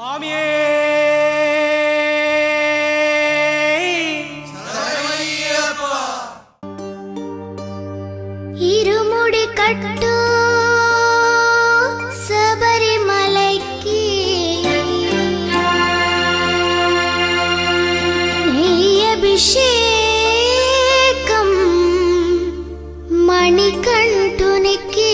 స్వామియే శరణమయ్యప్ప. ఇరుముడి కట్టు శబరిమలైకి నెయ్యభిషేకం మణికంఠునికి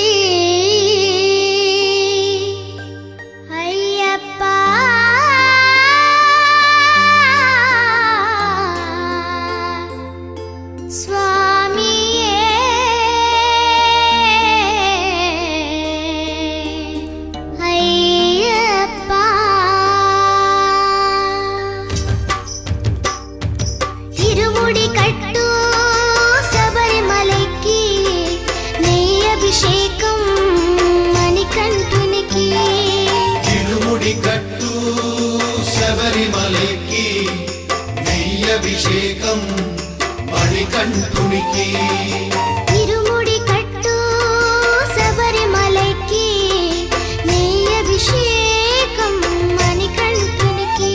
అభిషేకం మణికంఠునికి ఇరుముడి కట్టు శబరిమలైకి నెయ్యభిషేకం మణికంఠునికి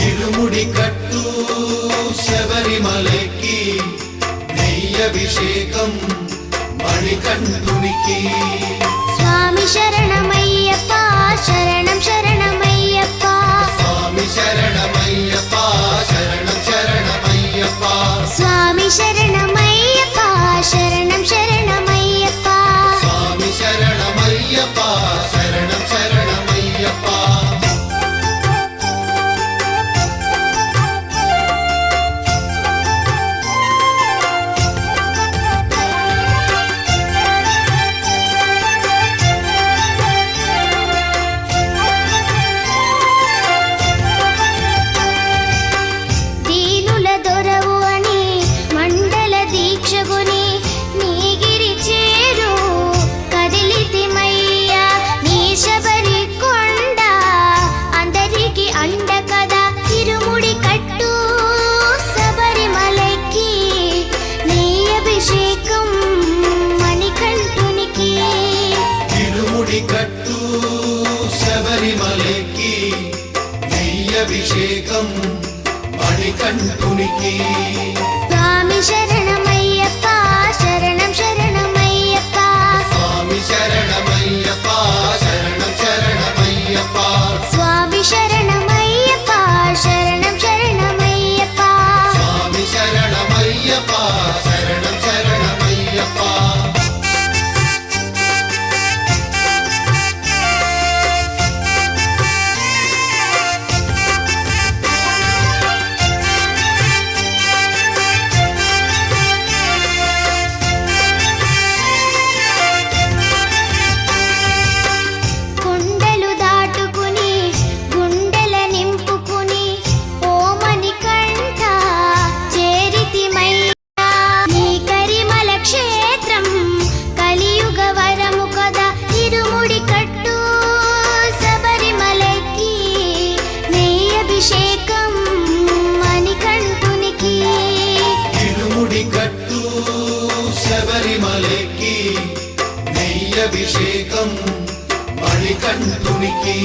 ఇరుముడి కట్టు శబరిమలైకి నెయ్యభిషేకం మణికంఠునికి స్వామి శరణమయ్యప్ప శరణం శరణమయ్యప్ప స్వామి శరణమయ్యప్ప శరణం శరణమయ్యప్ప స్వామి శరణమయ్యప్ప శరణం శరణమయ్యప్ప స్వామి శరణమయ్యప్ప శరణం శరణమయ్యప్ప కట్టు శబరిమలైకి నెయ్యభిషేకం మణికంఠునికి స్వామి శరణమయ్యప్ప శరణం శరణమయ్యప్ప స్వామి శరణమయ్యప్ప శరణం శరణమయ్యప్ప స్వామి శరణమయ్యప్ప శరణం శరణమయ్యప్ప స్వామి శరణమయ్యప్ప శరణం శరణమయ్యప్ప శబరిమలైకి నెయ్యభిషేకం మణికంఠునికి